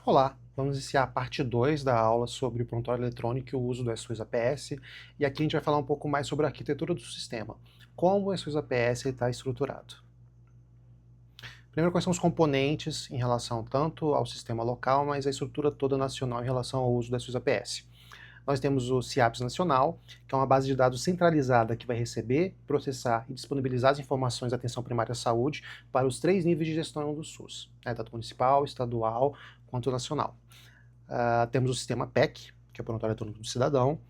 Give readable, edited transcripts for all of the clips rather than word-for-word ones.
Olá, vamos iniciar a parte 2 da aula sobre o prontuário eletrônico e o uso do SUS APS, e aqui a gente vai falar um pouco mais sobre a arquitetura do sistema, como o SUS APS está estruturado. Primeiro, quais são os componentes em relação tanto ao sistema local, mas à estrutura toda nacional em relação ao uso do SUS APS. Nós temos o CIAPS Nacional, que é uma base de dados centralizada que vai receber, processar e disponibilizar as informações da atenção primária à saúde para os 3 níveis de gestão do SUS, tanto municipal, estadual quanto nacional. Temos o sistema PEC, que é o Prontuário Eletrônico do Cidadão,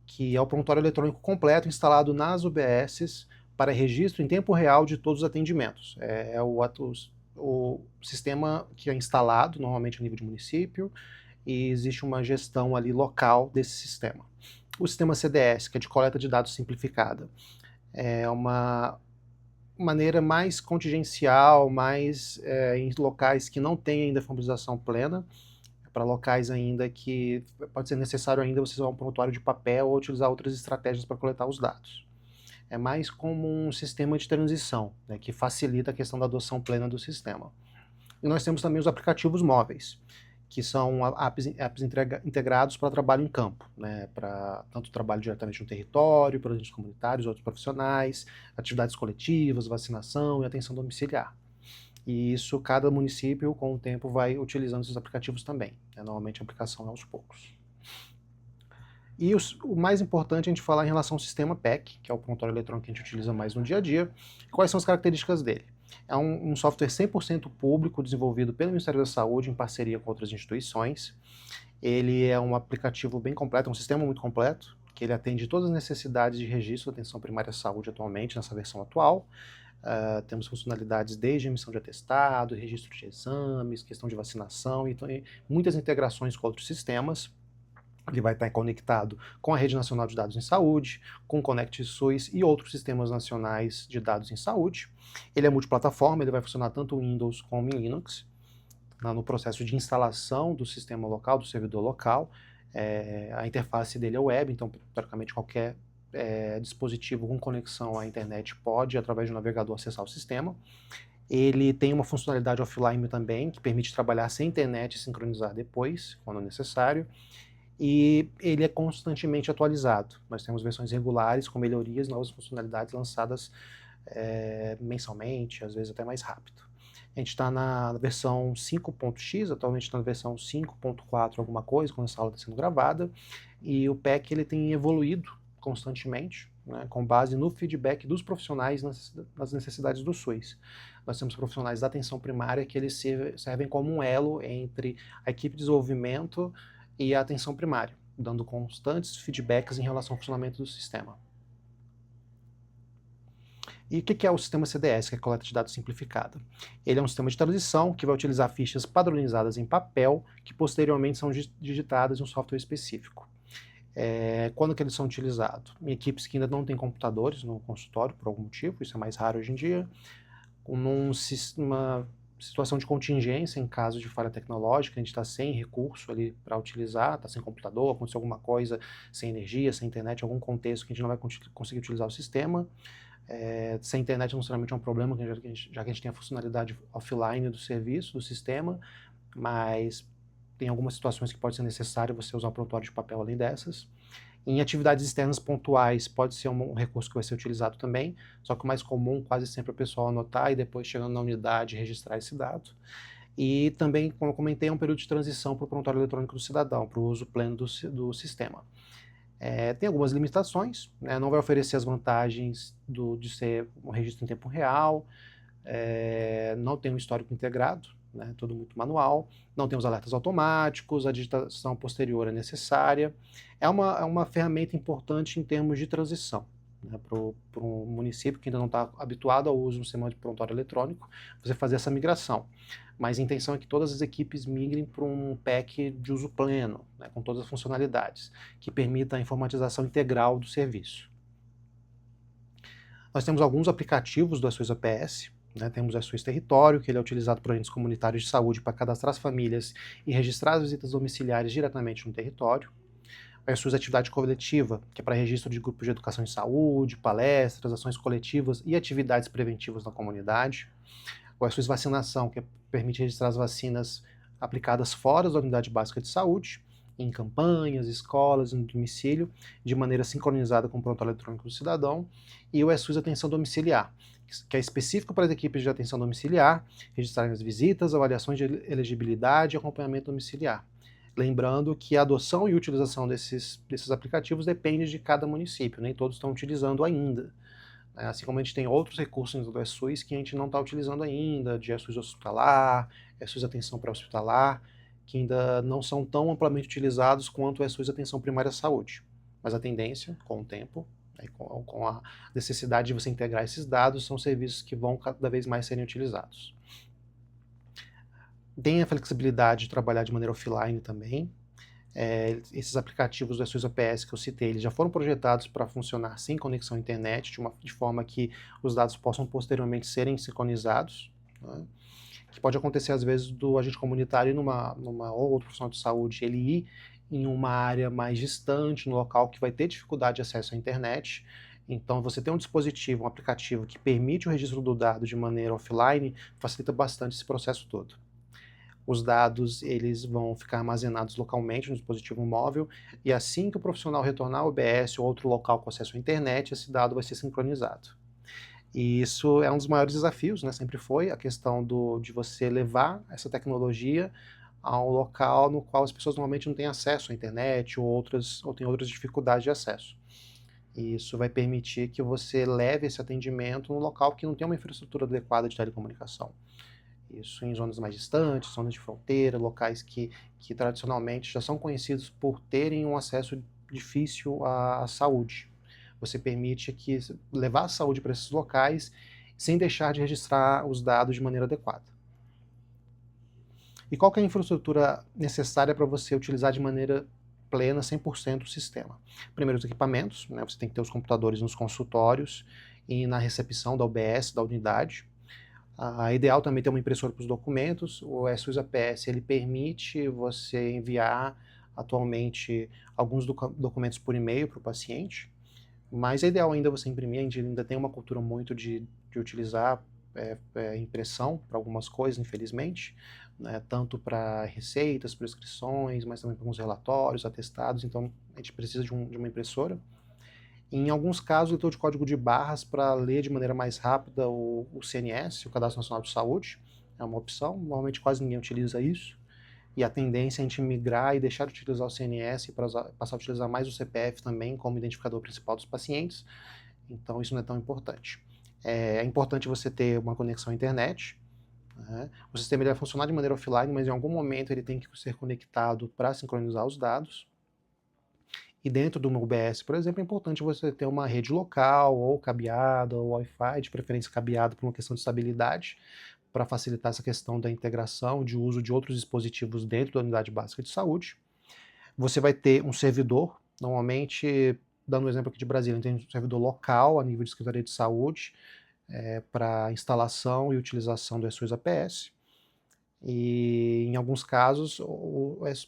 que é o prontuário eletrônico completo instalado nas UBSs para registro em tempo real de todos os atendimentos. É o sistema que é instalado normalmente a nível de município, e existe uma gestão ali local desse sistema. O sistema CDS, que é de coleta de dados simplificada, é uma maneira mais contingencial, mais em locais que não têm ainda formalização plena, para locais ainda que pode ser necessário ainda você usar um prontuário de papel ou utilizar outras estratégias para coletar os dados. É mais como um sistema de transição, né, que facilita a questão da adoção plena do sistema. E nós temos também os aplicativos móveis, que são apps integrados para trabalho em campo, né, para tanto trabalho diretamente no território, projetos comunitários, outros profissionais, atividades coletivas, vacinação e atenção domiciliar. E isso, cada município, com o tempo, vai utilizando esses aplicativos também. Normalmente a aplicação é aos poucos. E o mais importante é a gente falar em relação ao sistema PEC, que é o prontuário eletrônico que a gente utiliza mais no dia a dia. Quais são as características dele? É um software 100% público, desenvolvido pelo Ministério da Saúde em parceria com outras instituições. Ele é um aplicativo bem completo, é um sistema muito completo, que ele atende todas as necessidades de registro da atenção primária à saúde atualmente, nessa versão atual. Temos funcionalidades desde emissão de atestado, registro de exames, questão de vacinação e muitas integrações com outros sistemas. Ele vai estar conectado com a Rede Nacional de Dados em Saúde, com o Conect SUS e outros sistemas nacionais de dados em saúde. Ele é multiplataforma, ele vai funcionar tanto em Windows como em Linux. No processo de instalação do sistema local, do servidor local, a interface dele é web, então praticamente qualquer dispositivo com conexão à internet pode, através do navegador, acessar o sistema. Ele tem uma funcionalidade offline também, que permite trabalhar sem internet e sincronizar depois, quando necessário. E ele é constantemente atualizado. Nós temos versões regulares com melhorias, novas funcionalidades lançadas mensalmente, às vezes até mais rápido. A gente está na versão 5.x, atualmente está na versão 5.4 alguma coisa, quando essa aula está sendo gravada, e o PEC ele tem evoluído constantemente, né, com base no feedback dos profissionais nas necessidades do SUS. Nós temos profissionais da atenção primária que eles servem como um elo entre a equipe de desenvolvimento e a atenção primária, dando constantes feedbacks em relação ao funcionamento do sistema. E o que é o sistema CDS, que é a coleta de dados simplificada? Ele é um sistema de transição que vai utilizar fichas padronizadas em papel, que posteriormente são digitadas em um software específico. Quando que eles são utilizados? Em equipes que ainda não têm computadores no consultório, por algum motivo, isso é mais raro hoje em dia, uma situação de contingência em caso de falha tecnológica, a gente está sem recurso ali para utilizar, está sem computador, aconteceu alguma coisa, sem energia, sem internet, algum contexto que a gente não vai conseguir utilizar o sistema. Sem internet não necessariamente é um problema, já que a gente tem a funcionalidade offline do serviço, do sistema, mas tem algumas situações que pode ser necessário você usar o prontuário de papel além dessas. Em atividades externas pontuais pode ser um recurso que vai ser utilizado também, só que o mais comum quase sempre é o pessoal anotar e depois chegando na unidade registrar esse dado. E também, como eu comentei, é um período de transição para o prontuário eletrônico do cidadão, para o uso pleno do sistema. Tem algumas limitações, né? Não vai oferecer as vantagens de ser um registro em tempo real, não tem um histórico integrado, né? Tudo muito manual, não tem os alertas automáticos, a digitação posterior é necessária. É uma ferramenta importante em termos de transição, né? Para um município que ainda não está habituado ao uso do sistema de prontuário eletrônico, você fazer essa migração. Mas a intenção é que todas as equipes migrem para um PEC de uso pleno, né, com todas as funcionalidades, que permita a informatização integral do serviço. Nós temos alguns aplicativos do SUS APS, né, temos o SUS Território, que ele é utilizado por agentes comunitários de saúde para cadastrar as famílias e registrar as visitas domiciliares diretamente no território. O SUS Atividade Coletiva, que é para registro de grupos de educação em saúde, palestras, ações coletivas e atividades preventivas na comunidade. O SUS Vacinação, que permite registrar as vacinas aplicadas fora da unidade básica de saúde, em campanhas, escolas, no domicílio, de maneira sincronizada com o prontuário eletrônico do cidadão, e o SUS Atenção Domiciliar, que é específico para as equipes de atenção domiciliar, registrarem as visitas, avaliações de elegibilidade e acompanhamento domiciliar. Lembrando que a adoção e utilização desses aplicativos depende de cada município, nem todos estão utilizando ainda. Assim como a gente tem outros recursos do SUS que a gente não está utilizando ainda, de SUS hospitalar, SUS atenção pré-hospitalar, que ainda não são tão amplamente utilizados quanto o SUS atenção primária à saúde. Mas a tendência, com o tempo, com a necessidade de você integrar esses dados, são serviços que vão cada vez mais serem utilizados. Tem a flexibilidade de trabalhar de maneira offline também. Esses aplicativos do SUS APS que eu citei, eles já foram projetados para funcionar sem conexão à internet, de forma que os dados possam posteriormente serem sincronizados, né? Que pode acontecer às vezes do agente comunitário numa ou outro profissional de saúde, ele ir em uma área mais distante, no local que vai ter dificuldade de acesso à internet. Então, você ter um dispositivo, um aplicativo que permite o registro do dado de maneira offline, facilita bastante esse processo todo. Os dados eles vão ficar armazenados localmente no dispositivo móvel, e assim que o profissional retornar ao UBS ou outro local com acesso à internet, esse dado vai ser sincronizado. E isso é um dos maiores desafios, né? Sempre foi a questão de você levar essa tecnologia a um local no qual as pessoas normalmente não têm acesso à internet ou têm outras dificuldades de acesso. E isso vai permitir que você leve esse atendimento num local que não tem uma infraestrutura adequada de telecomunicação. Isso em zonas mais distantes, zonas de fronteira, locais que tradicionalmente já são conhecidos por terem um acesso difícil à saúde. Você permite levar a saúde para esses locais sem deixar de registrar os dados de maneira adequada. E qual que é a infraestrutura necessária para você utilizar de maneira plena, 100% o sistema? Primeiro, os equipamentos, né? Você tem que ter os computadores nos consultórios e na recepção da UBS, da unidade. A ideal também ter uma impressora para os documentos. O SUS APS ele permite você enviar atualmente alguns documentos por e-mail para o paciente, mas é ideal ainda você imprimir. A gente ainda tem uma cultura muito de utilizar impressão para algumas coisas, infelizmente, né, tanto para receitas, prescrições, mas também para alguns relatórios, atestados. Então a gente precisa de uma impressora. Em alguns casos, leitor de código de barras para ler de maneira mais rápida o CNS, o Cadastro Nacional de Saúde, é uma opção. Normalmente quase ninguém utiliza isso. E a tendência é a gente migrar e deixar de utilizar o CNS para passar a utilizar mais o CPF também como identificador principal dos pacientes. Então isso não é tão importante. É importante você ter uma conexão à internet, né? O sistema ele vai funcionar de maneira offline, mas em algum momento ele tem que ser conectado para sincronizar os dados. E dentro do UBS, por exemplo, é importante você ter uma rede local, ou cabeada, ou Wi-Fi, de preferência cabeada por uma questão de estabilidade, para facilitar essa questão da integração, de uso de outros dispositivos dentro da unidade básica de saúde. Você vai ter um servidor, normalmente, dando um exemplo aqui de Brasília, tem um servidor local, a nível de Secretaria de Saúde, para instalação e utilização do SUS APS. E em alguns casos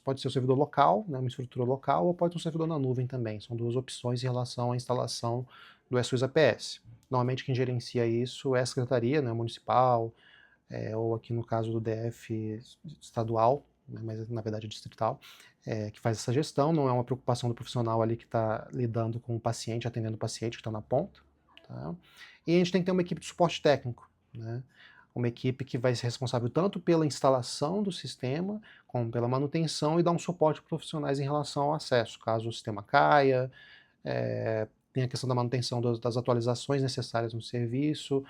pode ser o servidor local, né, uma estrutura local, ou pode ser um servidor na nuvem também. São duas opções em relação à instalação do SUS APS. Normalmente quem gerencia isso é a Secretaria, né, municipal, ou aqui no caso do DF estadual, né, mas na verdade é distrital, que faz essa gestão. Não é uma preocupação do profissional ali que está lidando com o paciente, atendendo o paciente que está na ponta. Tá? E a gente tem que ter uma equipe de suporte técnico, né? Uma equipe que vai ser responsável tanto pela instalação do sistema, como pela manutenção e dar um suporte para profissionais em relação ao acesso, caso o sistema caia, tem a questão da manutenção das atualizações necessárias no serviço,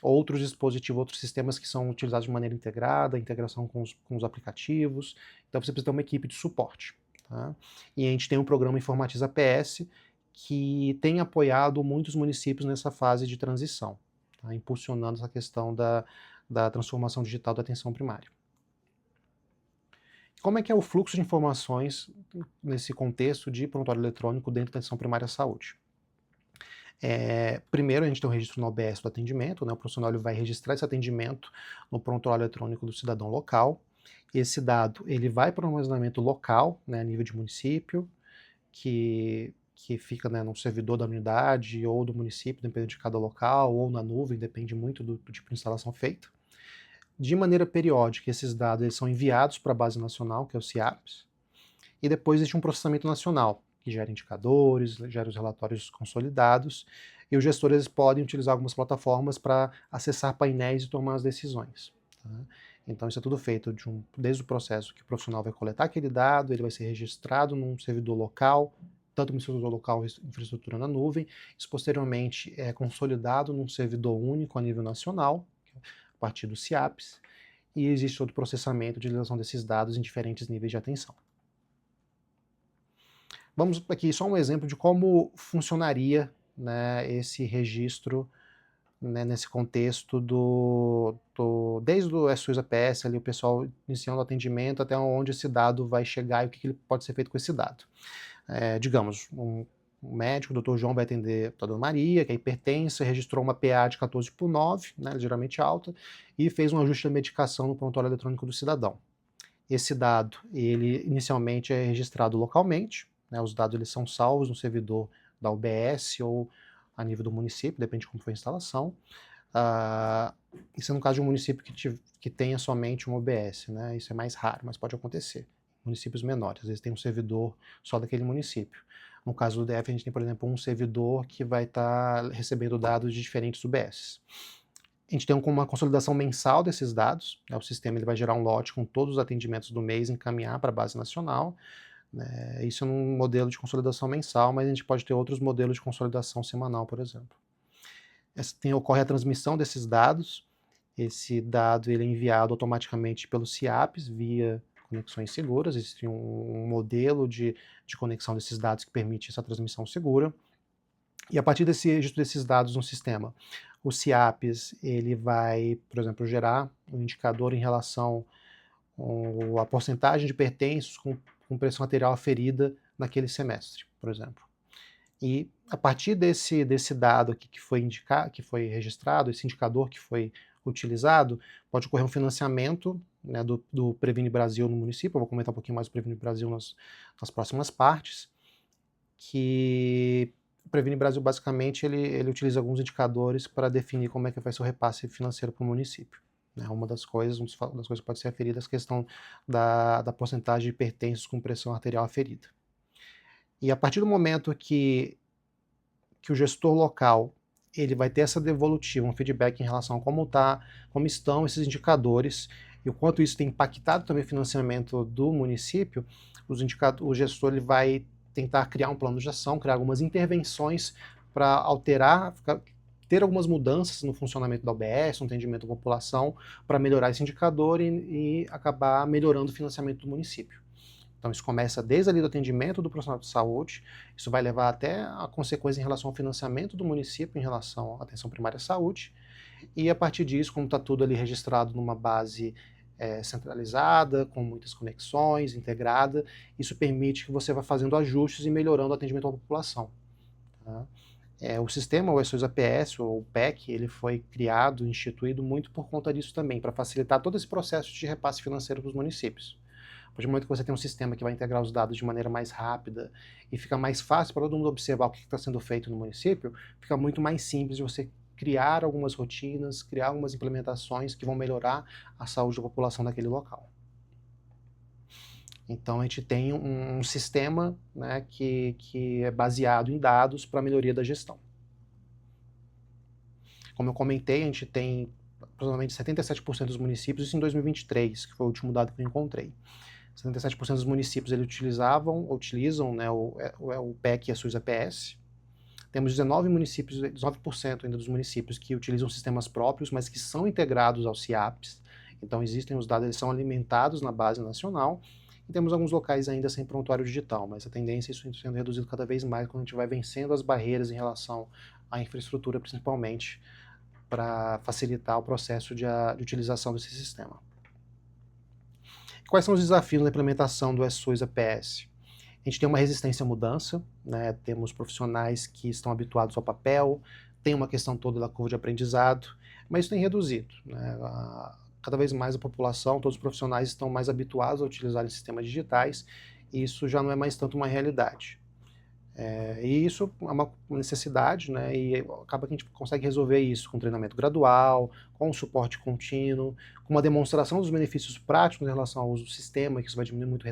outros dispositivos, outros sistemas que são utilizados de maneira integrada, integração com os aplicativos. Então você precisa ter uma equipe de suporte. Tá? E a gente tem um programa Informatiza PS que tem apoiado muitos municípios nessa fase de transição, tá? Impulsionando essa questão da transformação digital da atenção primária. Como é que é o fluxo de informações nesse contexto de prontuário eletrônico dentro da atenção primária à saúde? Primeiro, a gente tem o registro no OBS do atendimento, né? O profissional ele vai registrar esse atendimento no prontuário eletrônico do cidadão local. Esse dado ele vai para o armazenamento local, né, a nível de município, que fica, né, no servidor da unidade ou do município, dependendo de cada local, ou na nuvem, depende muito do tipo de instalação feita. De maneira periódica, esses dados eles são enviados para a base nacional, que é o CIAPS, e depois existe um processamento nacional, que gera indicadores, gera os relatórios consolidados, e os gestores podem utilizar algumas plataformas para acessar painéis e tomar as decisões. Tá? Então isso é tudo feito desde o processo que o profissional vai coletar aquele dado, ele vai ser registrado num servidor local, tanto no servidor local, infraestrutura na nuvem, isso posteriormente é consolidado num servidor único a nível nacional, a partir do CIAPS, e existe todo o processamento de utilização desses dados em diferentes níveis de atenção. Vamos aqui só um exemplo de como funcionaria, né, esse registro, né, nesse contexto desde o SUS APS, ali, o pessoal iniciando o atendimento, até onde esse dado vai chegar e o que pode ser feito com esse dado. Digamos, um médico, o Dr. João, vai atender a Dona Maria, que é hipertensa, registrou uma PA de 14/9, né, ligeiramente alta, e fez um ajuste da medicação no prontuário eletrônico do cidadão. Esse dado, ele inicialmente é registrado localmente, né, os dados eles são salvos no servidor da UBS ou a nível do município, depende de como foi a instalação. Isso é no caso de um município que tenha somente um OBS, né? Isso é mais raro, mas pode acontecer. Municípios menores, às vezes tem um servidor só daquele município. No caso do DF, a gente tem, por exemplo, um servidor que vai estar recebendo dados de diferentes UBS. A gente tem uma consolidação mensal desses dados, né? O sistema ele vai gerar um lote com todos os atendimentos do mês, encaminhar para a base nacional. Isso é um modelo de consolidação mensal, mas a gente pode ter outros modelos de consolidação semanal, por exemplo. Ocorre a transmissão desses dados, esse dado ele é enviado automaticamente pelo CIAPS via conexões seguras, existe um modelo de conexão desses dados que permite essa transmissão segura, e a partir desse registro desses dados no sistema, o CIAPS ele vai, por exemplo, gerar um indicador em relação à porcentagem de pertences com pressão arterial aferida naquele semestre, por exemplo. E a partir desse dado aqui que foi registrado, esse indicador que foi utilizado, pode ocorrer um financiamento, né, do Previne Brasil no município. Eu vou comentar um pouquinho mais do Previne Brasil nas próximas partes, que o Previne Brasil basicamente ele utiliza alguns indicadores para definir como é que vai ser o repasse financeiro para o município. Uma das coisas que pode ser aferida é a questão da porcentagem de pertences com pressão arterial aferida. E a partir do momento que o gestor local ele vai ter essa devolutiva, um feedback em relação a como estão esses indicadores e o quanto isso tem impactado também o financiamento do município, o gestor ele vai tentar criar um plano de ação, criar algumas intervenções para alterar, ter algumas mudanças no funcionamento da UBS, no atendimento da população, para melhorar esse indicador e acabar melhorando o financiamento do município. Então isso começa desde ali do atendimento do profissional de saúde, isso vai levar até a consequência em relação ao financiamento do município em relação à atenção primária à saúde, e a partir disso, como está tudo ali registrado numa base centralizada, com muitas conexões, integrada, isso permite que você vá fazendo ajustes e melhorando o atendimento à população. Tá? O sistema, o SUS APS, ou o PEC, ele foi criado, instituído muito por conta disso também, para facilitar todo esse processo de repasse financeiro para os municípios. A partir do momento que você tem um sistema que vai integrar os dados de maneira mais rápida e fica mais fácil para todo mundo observar o que está sendo feito no município, fica muito mais simples de você criar algumas rotinas, criar algumas implementações que vão melhorar a saúde da população daquele local. Então a gente tem um sistema, né, que é baseado em dados para a melhoria da gestão. Como eu comentei, a gente tem aproximadamente 77% dos municípios, isso em 2023, que foi o último dado que eu encontrei. 77% dos municípios utilizam, né, o PEC e a SUS APS. Temos 19% ainda dos municípios que utilizam sistemas próprios, mas que são integrados ao CIAPS. Então existem os dados, eles são alimentados na base nacional. E temos alguns locais ainda sem prontuário digital, mas a tendência é isso sendo reduzido cada vez mais quando a gente vai vencendo as barreiras em relação à infraestrutura, principalmente, para facilitar o processo de utilização desse sistema. Quais são os desafios na implementação do SUS APS? A gente tem uma resistência à mudança, né? Temos profissionais que estão habituados ao papel, tem uma questão toda da curva de aprendizado, mas isso tem reduzido, né? Cada vez mais a população, todos os profissionais estão mais habituados a utilizar sistemas digitais, e isso já não é mais tanto uma realidade. E isso é uma necessidade, né, e acaba que a gente consegue resolver isso com treinamento gradual, com suporte contínuo, com uma demonstração dos benefícios práticos em relação ao uso do sistema, que isso vai diminuir muito o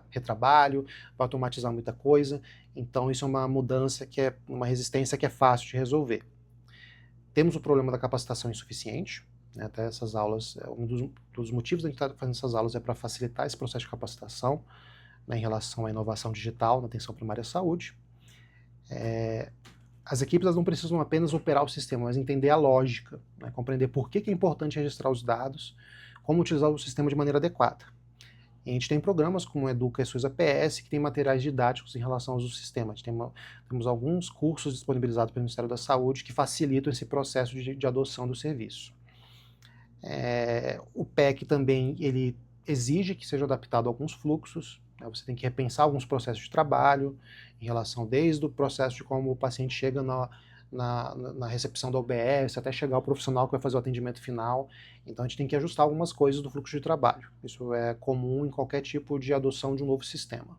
retrabalho, vai automatizar muita coisa. Então isso é uma mudança que é uma resistência que é fácil de resolver. Temos o problema da capacitação insuficiente, né, até essas aulas, um dos motivos da gente estar fazendo essas aulas é para facilitar esse processo de capacitação, né, em relação à inovação digital na atenção primária à saúde. As equipes elas não precisam apenas operar o sistema, mas entender a lógica, né, compreender por que é importante registrar os dados, como utilizar o sistema de maneira adequada. E a gente tem programas como o Educa e SUS APS, que tem materiais didáticos em relação ao uso do sistema. A gente temos alguns cursos disponibilizados pelo Ministério da Saúde que facilitam esse processo de adoção do serviço. O PEC também ele exige que seja adaptado a alguns fluxos, né, você tem que repensar alguns processos de trabalho, em relação desde o processo de como o paciente chega na recepção da UBS, até chegar ao profissional que vai fazer o atendimento final. Então a gente tem que ajustar algumas coisas do fluxo de trabalho. Isso é comum em qualquer tipo de adoção de um novo sistema.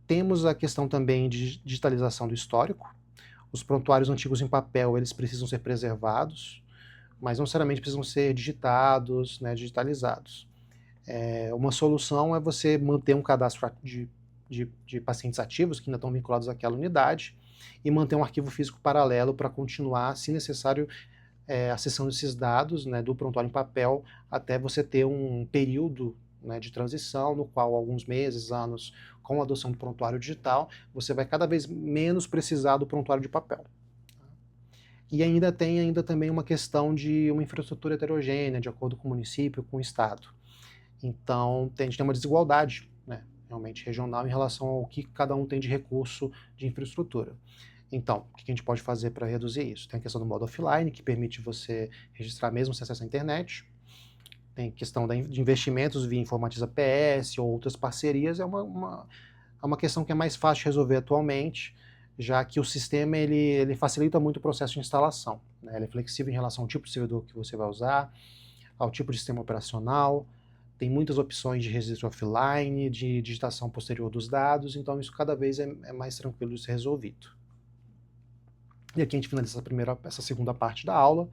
Temos a questão também de digitalização do histórico. Os prontuários antigos em papel, eles precisam ser preservados, mas não necessariamente precisam ser digitados, né, digitalizados. Uma solução é você manter um cadastro de pacientes ativos que ainda estão vinculados àquela unidade e manter um arquivo físico paralelo para continuar, se necessário, acessando esses dados, né, do prontuário em papel até você ter um período, né, de transição no qual alguns meses, anos, com a adoção do prontuário digital, você vai cada vez menos precisar do prontuário de papel. E ainda tem também uma questão de uma infraestrutura heterogênea, de acordo com o município, com o estado. Então, a gente tem uma desigualdade, né, realmente regional em relação ao que cada um tem de recurso de infraestrutura. Então, o que a gente pode fazer para reduzir isso? Tem a questão do modo offline, que permite você registrar mesmo sem acesso à internet. Tem a questão de investimentos via Informatiza PS ou outras parcerias. É uma questão que é mais fácil de resolver atualmente, já que o sistema ele facilita muito o processo de instalação, né? Ele é flexível em relação ao tipo de servidor que você vai usar, ao tipo de sistema operacional, tem muitas opções de registro offline, de digitação posterior dos dados, então isso cada vez é mais tranquilo de ser resolvido. E aqui a gente finaliza essa segunda parte da aula,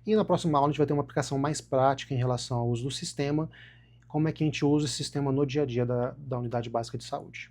e na próxima aula a gente vai ter uma aplicação mais prática em relação ao uso do sistema, como é que a gente usa esse sistema no dia a dia da unidade básica de saúde.